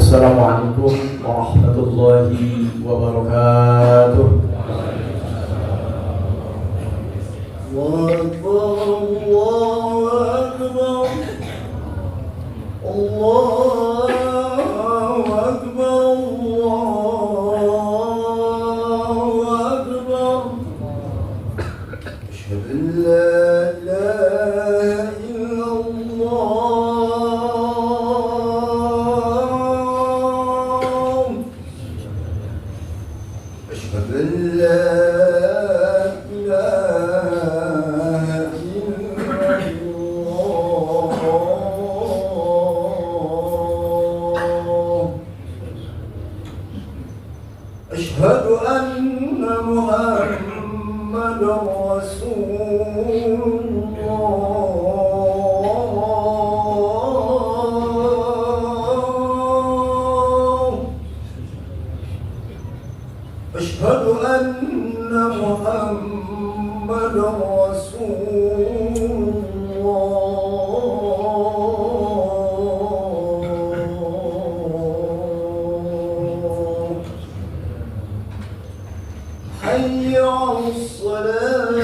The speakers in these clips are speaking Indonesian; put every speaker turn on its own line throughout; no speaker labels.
Assalamualaikum warahmatullahi wabarakatuh. Allahu Akbar, Allahu Akbar, Allahu Akbar. Asyhadu an la ilaha illallah. Asyhadu an la أشهد أن محمدا رسول الله. أشهد أن محمدا رسول الله. حي على الصلاة،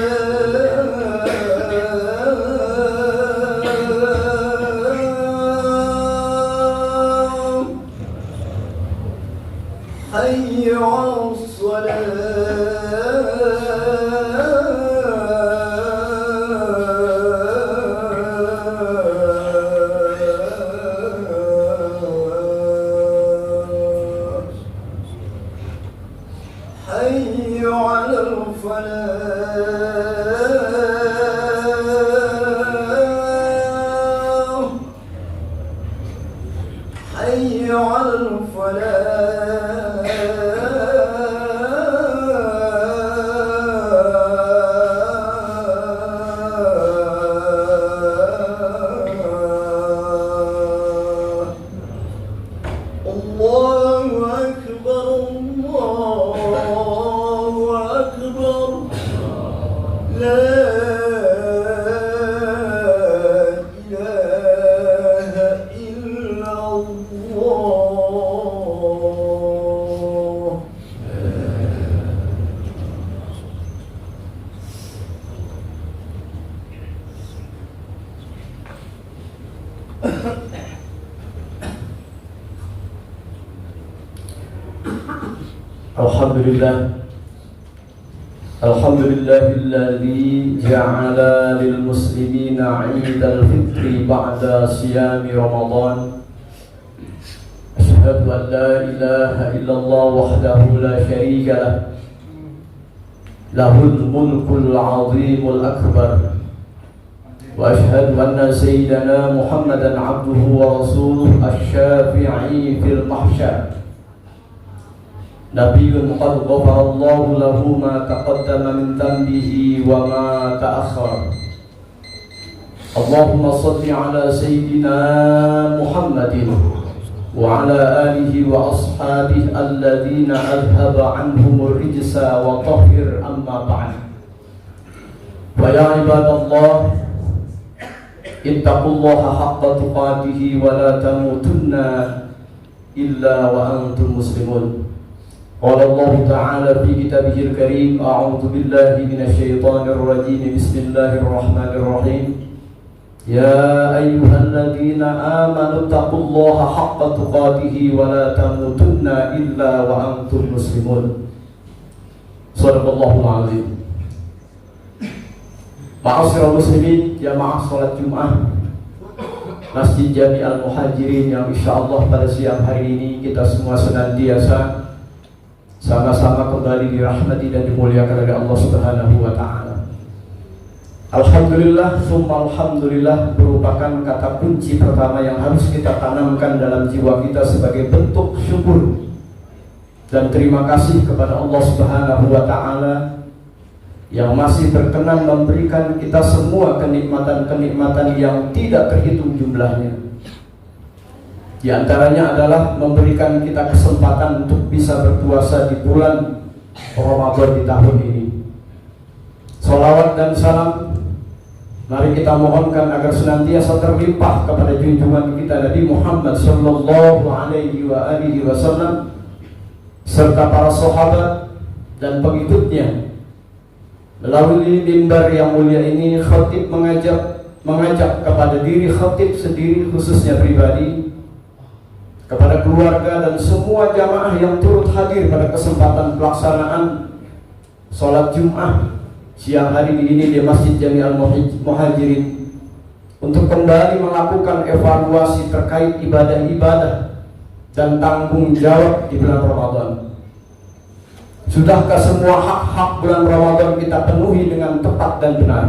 حي على الصلاة، حي على الفلاح، حي على الفلاح. الله أكبر، الله أكبر، لا إله إلا الله. Alhamdulillah, alhamdulillahilladzi ja'ala lil muslimina 'idal fitri ba'da siyami Ramadan. Asyhadu an la ilaha illallah wahdahu la syarika lah, lahul mulkul 'azimul akbar. Wa asyhadu anna sayyidana Muhammadan 'abduhu wa rasuluhu asy-syafi'i fil mahsyar. Nabiyyun qad ghafarallahu lahu ma taqaddama min dhanbihi wa ma ta'akhkhar. Allahumma shalli ala sayyidina Muhammadin wa ala alihi wa ashabihi alladhina adhhaba anhumur rijsa wa tahhir, amma ba'd. Wa ya ibadallah, ittaqullaha haqqa tuqatih wa la tamutunna illa wa antum muslimun. Qala Allah Ta'ala fi kitabihil karim, a'udzu billahi minasyaitonir rajim, bismillahirrahmanirrahim. Ya ayyuhalladzina amanu taqullaha haqqa tuqatih wa la tamutunna illa wa antum muslimun. Shadaqallahul azim. Ma'asyiral muslimin, jamaah salat Jumat Masjid Jami Al-Muhajirin yang insyaallah pada siang hari ini kita semua senantiasa sama-sama kembali dirahmati dan dimuliakan oleh Allah Subhanahu wa taala. Alhamdulillah, summa alhamdulillah merupakan kata kunci pertama yang harus kita tanamkan dalam jiwa kita sebagai bentuk syukur dan terima kasih kepada Allah Subhanahu wa Ta'ala yang masih berkenan memberikan kita semua kenikmatan-kenikmatan yang tidak terhitung jumlahnya. Di antaranya adalah memberikan kita kesempatan untuk bisa berpuasa di bulan Ramadan di tahun ini. Salawat dan salam mari kita mohonkan agar senantiasa terlimpah kepada junjungan kita Nabi Muhammad sallallahu alaihi wasallam serta para sahabat dan pengikutnya. Melalui mimbar yang mulia ini, khatib mengajak kepada diri khatib sendiri khususnya pribadi, kepada keluarga dan semua jamaah yang turut hadir pada kesempatan pelaksanaan sholat Jum'ah siang hari ini di Masjid Jami'al Muhajirin untuk kembali melakukan evaluasi terkait ibadah-ibadah dan tanggung jawab di bulan Ramadan. Sudahkah semua hak-hak bulan Ramadan kita penuhi dengan tepat dan benar?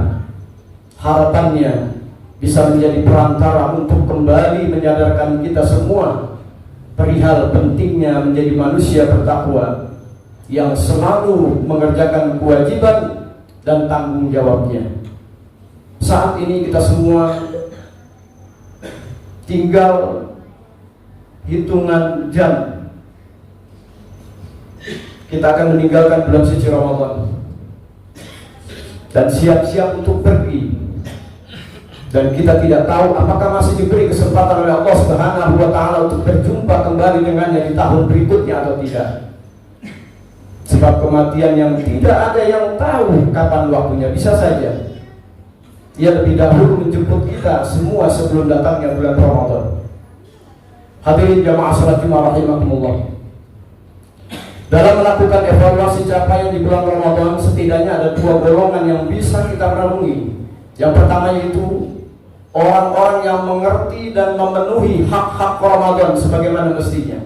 Harapannya bisa menjadi perantara untuk kembali menyadarkan kita semua perihal pentingnya menjadi manusia bertakwa yang selalu mengerjakan kewajiban dan tanggung jawabnya. Saat ini kita semua tinggal hitungan jam kita akan meninggalkan bulan suci Ramadan dan siap-siap untuk pergi, dan kita tidak tahu apakah masih diberi kesempatan oleh Allah Subhanahu wa Ta'ala untuk berjumpa kembali dengannya di tahun berikutnya atau tidak. Sebab kematian yang tidak ada yang tahu kapan waktunya, bisa saja ia lebih dahulu menjemput kita semua sebelum datangnya bulan Ramadan. Hadirin jamaah salat Jumat rahimakumullah. Dalam melakukan evaluasi capaian di bulan Ramadan, setidaknya ada dua golongan yang bisa kita renungi. Yang pertama yaitu orang-orang yang mengerti dan memenuhi hak-hak Ramadan sebagaimana mestinya.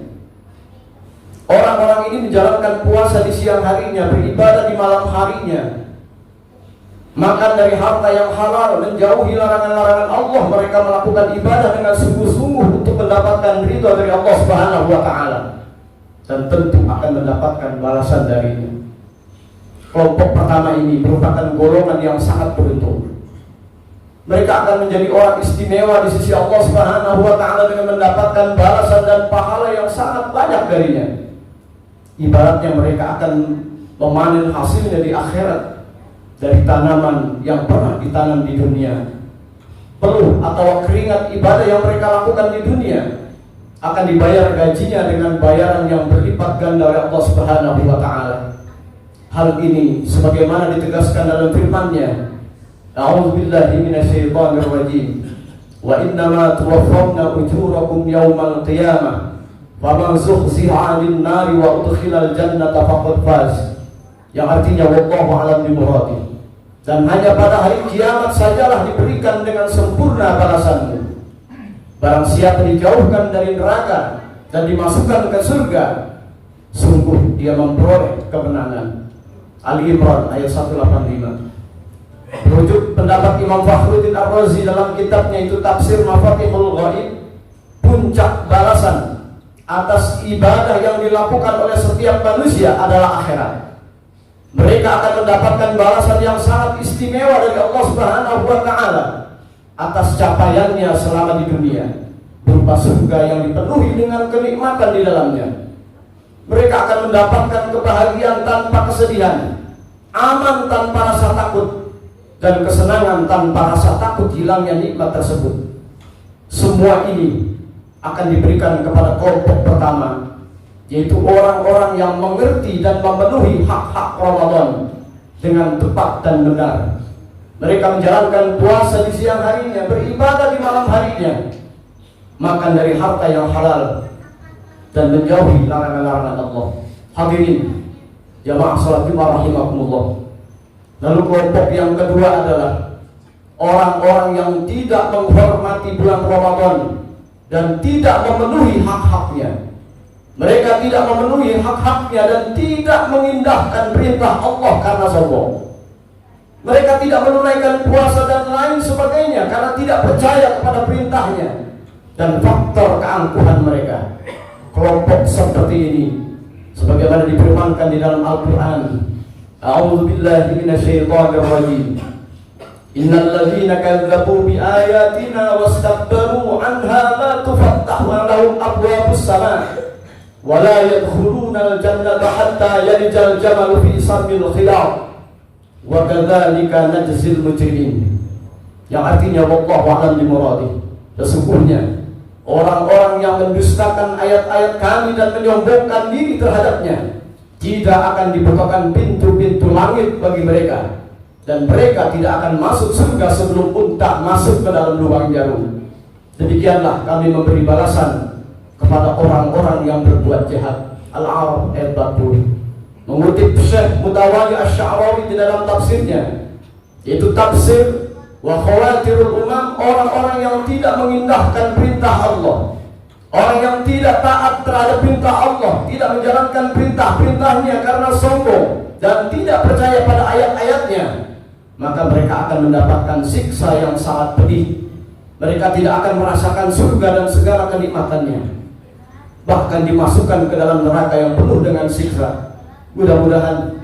Orang-orang ini menjalankan puasa di siang harinya, beribadah di malam harinya, makan dari harta yang halal, menjauhi larangan-larangan Allah. Mereka melakukan ibadah dengan sungguh-sungguh untuk mendapatkan ridha dari Allah Subhanahu wa Ta'ala, dan tentu akan mendapatkan balasan darinya. Kelompok pertama ini merupakan golongan yang sangat beruntung. Mereka akan menjadi orang istimewa di sisi Allah Subhanahu wa Ta'ala dengan mendapatkan balasan dan pahala yang sangat banyak darinya. Ibaratnya mereka akan memanen hasilnya di akhirat dari tanaman yang pernah ditanam di dunia. Peluh atau keringat ibadah yang mereka lakukan di dunia akan dibayar gajinya dengan bayaran yang berlipat ganda oleh Allah Subhanahu wa Ta'ala. Hal ini sebagaimana ditegaskan dalam firman-Nya, A'udzubillahi minasyaitonir rajim. Wa innama tuwaffawna ujurakum yaumal qiyamah. Faman zuhziha 'anil nari wa udkhilal jannata faqad faz. Yang artinya wallahu a'lam bimuradi. Dan hanya pada hari kiamat sajalah diberikan dengan sempurna balasanmu. Barang siapa dijauhkan dari neraka dan dimasukkan ke surga, sungguh dia memperoleh kemenangan. Ali Imran ayat 185. Merujuk pendapat Imam Fakhruddin Ar-Razi dalam kitabnya itu Tafsir Mafatihul Ghaib, puncak balasan atas ibadah yang dilakukan oleh setiap manusia adalah akhirat. Mereka akan mendapatkan balasan yang sangat istimewa dari Allah Subhanahu wa Ta'ala atas capaiannya selama di dunia, berupa surga yang dipenuhi dengan kenikmatan di dalamnya. Mereka akan mendapatkan kebahagiaan tanpa kesedihan, aman tanpa rasa takut, dan kesenangan tanpa rasa takut hilangnya nikmat tersebut. Semua ini akan diberikan kepada kelompok pertama, yaitu orang-orang yang mengerti dan memenuhi hak-hak Ramadan dengan tepat dan benar. Mereka menjalankan puasa di siang harinya, beribadah di malam harinya, makan dari harta yang halal, dan menjauhi larangan-larangan Allah. Hadirin jamaah salat Jumat rahimakumullah. Lalu kelompok yang kedua adalah orang-orang yang tidak menghormati bulan Ramadan dan tidak memenuhi hak-haknya. Mereka tidak memenuhi hak-haknya dan tidak mengindahkan perintah Allah karena sombong. Mereka tidak menunaikan puasa dan lain sebagainya karena tidak percaya kepada perintahnya. Dan faktor keangkuhan mereka, kelompok seperti ini sebagaimana difirmankan di dalam Al-Quran, A'udzu billahi minasyaitonir rajim, innal ladzina kadzdzabu bi ayatina wastakbaru anha la tufattahu lahum abwabus sama wa la yadkhuluna al-jannata hatta yalijal jamalu fi samil khilaf wa kadzalika najzil mujrimin. Yang artinya wallahu a'lam bimuradih, sesungguhnya orang-orang yang mendustakan ayat-ayat kami dan menyombongkan diri terhadapnya, tidak akan dibukakan pintu-pintu langit bagi mereka, dan mereka tidak akan masuk surga sebelum unta masuk ke dalam lubang jarum. Demikianlah kami memberi balasan kepada orang-orang yang berbuat jahat. Al-A'raf ayat 40. Mengutip Syekh Mutawalli Asy-Sya'rawi di dalam tafsirnya, yaitu tafsir wa khawatirul umam, orang-orang yang tidak mengindahkan perintah Allah, orang yang tidak taat terhadap perintah Allah, tidak menjalankan perintah-perintahnya karena sombong dan tidak percaya pada ayat-ayatnya, maka mereka akan mendapatkan siksa yang sangat pedih. Mereka tidak akan merasakan surga dan segala kenikmatannya, bahkan dimasukkan ke dalam neraka yang penuh dengan siksa. Mudah-mudahan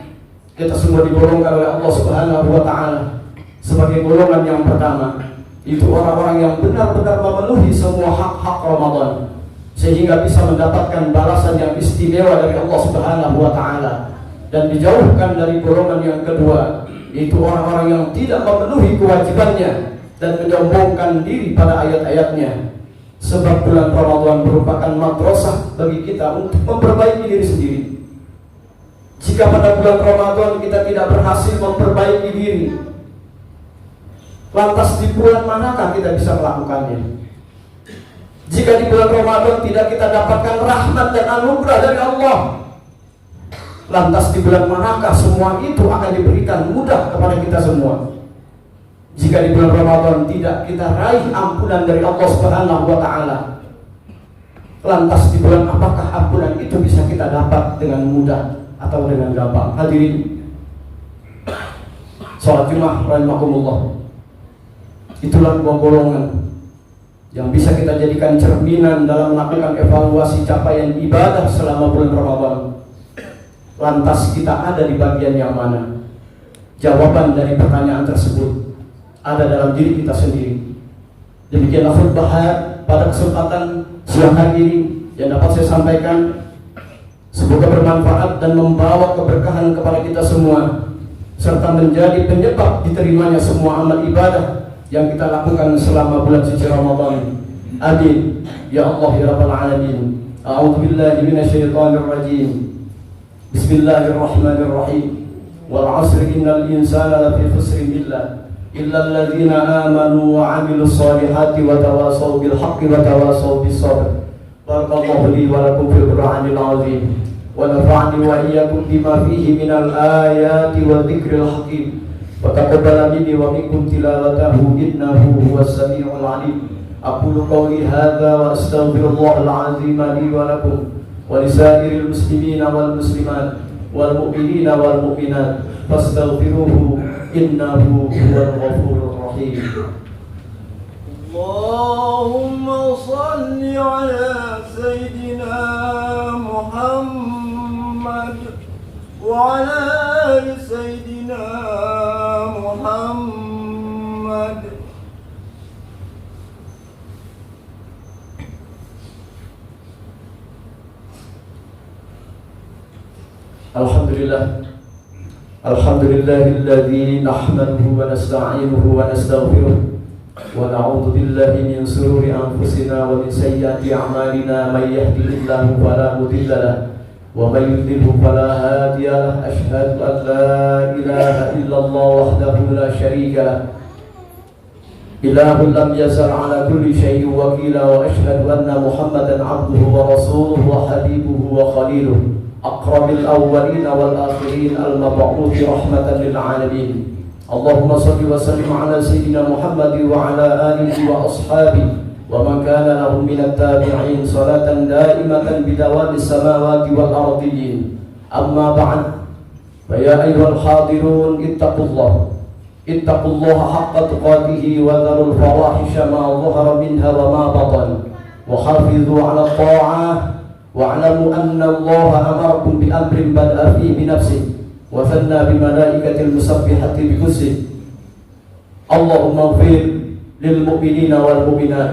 kita semua digolongkan oleh Allah Subhanahu wa Ta'ala sebagai golongan yang pertama, itu orang-orang yang benar-benar memenuhi semua hak-hak Ramadan sehingga bisa mendapatkan balasan yang istimewa dari Allah Subhanahu wa Ta'ala, dan dijauhkan dari golongan yang kedua, itu orang-orang yang tidak memenuhi kewajibannya dan menyombongkan diri pada ayat-ayatnya. Sebab bulan Ramadan merupakan madrasah bagi kita untuk memperbaiki diri sendiri. Jika pada bulan Ramadan kita tidak berhasil memperbaiki diri, lantas di bulan manakah kita bisa melakukannya? Jika di bulan Ramadan tidak kita dapatkan rahmat dan anugerah dari Allah, lantas di bulan manakah semua itu akan diberikan mudah kepada kita semua? Jika di bulan Ramadan tidak kita raih ampunan dari Allah Subhanahu wa Ta'ala, lantas di bulan apakah ampunan itu bisa kita dapat dengan mudah atau dengan gampang? Hadirin salat Jumat rahimakumullah, itulah dua golongan yang bisa kita jadikan cerminan dalam melakukan evaluasi capaian ibadah selama bulan Ramadan. Lantas kita ada di bagian yang mana? Jawaban dari pertanyaan tersebut ada dalam diri kita sendiri. Demikianlah khutbah pada kesempatan siang hari ini yang dapat saya sampaikan. Semoga bermanfaat dan membawa keberkahan kepada kita semua, serta menjadi penyebab diterimanya semua amal ibadah yang kita lakukan selama bulan suci Ramadan. Amin ya Allah ya Rabbal Alamin. A'udzu billahi minasyaitonir rajim. Bismillahirrahmanirrahim. Wal 'asri innal insana lafi khusrin illa alladziina aamanu wa 'amilus shalihati wa tawassaw bil haqqi wa tawassaw bis sabr. Barakallahu li wa lakum fil Qur'anil 'azim. ونفعني وإياكم بما فيه من الآيات والذكر الحكيم وتقبل مني ومنكم تلاوته إنه هو السميع العليم. أقول قولي هذا وأستغفر الله العظيم لي ولكم ولسائر المسلمين والمسلمات والمؤمنين والمؤمنات فاستغفروه إنه هو الغفور الرحيم. اللهم صل على سيدنا محمد وعلى آل سيدنا محمد. Alhamdulillahilladzi nahmaduhu wa nasta'inuhu wa nastaghfiruh wa na'udzu billahi min shururi anfusina wa min sayyiati a'malina. May yahdihillahu fala mudilla lahu wa may yudlilhu fala hadiya lahu. Asyhadu an la ilaha illallah wahdahu la syarika lahu, ilahun lam yazal ala kulli syai'in wakila, wa asyhadu anna Muhammadan 'abduhu wa rasuluhu wa habibuhu wa khaliluhu, aqrabil awwalin wal akhirin, al-mab'uuthi rahmatan lil alamin. Allahumma shalli wa sallim ala sayyidina Muhammad wa ala alihi wa ashabihi wa man kana lahum minat tabi'in salatan daimatan bidawamis samawati wal ardiyyin. Amma ba'd, fa ya ayyuhal hadirun ittaqullah اتقوا الله حق تقاته وذروا الفواحش ما ظهر منها وما بطن وحافظوا على الطاعة واعلموا أن الله أمركم بأمر بدأ فيه بنفسه وثنى بملائكة المسبحة بقدسه اللهم اغفر للمؤمنين والمؤمنات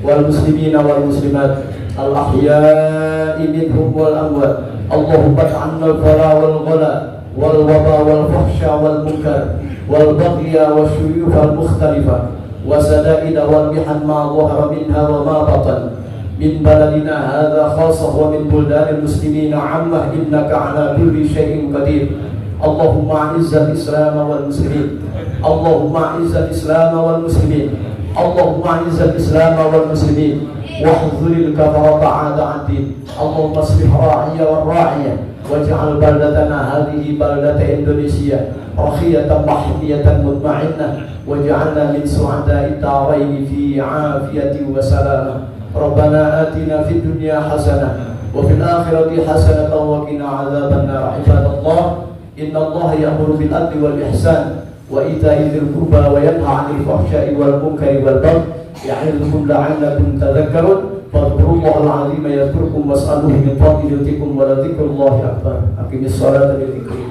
والمسلمين والمسلمات الأحياء منهم والأموات اللهم ادع عنا البلاء والغلا والوباء والفحش والمنكر والبغي والشيوخ المختلفة وسدائد والمحن ما ظهر منها وما بطن من بلدنا هذا خاصة ومن بلدان المسلمين عامة إنك على كل شيء قدير اللهم أعز الإسلام والمسلمين اللهم أعز الإسلام والمسلمين اللهم أعز الإسلام والمسلمين واحذر الكفرة أعداء الدين اللهم اصلح راعي والراعية واجعل بلدتنا هذه بلدة إندونيسيا رخية محمية مطمئنة واجعلنا من سعداء الدارين في عافية وسلامة ربنا آتنا في الدنيا حسنة وفي الآخرة حسنة وقنا عذاب النار عباد الله إن الله يأمر بالعدل والإحسان وإيتاء ذي القربى وينهى عن الفحشاء والمنكر والبغي يعظكم لعلكم تذكرون فاذكروا الله العظيم يذكركم واسألوه من فضله يؤتكم ولذكر الله أكبر أقم الصلاة لذكري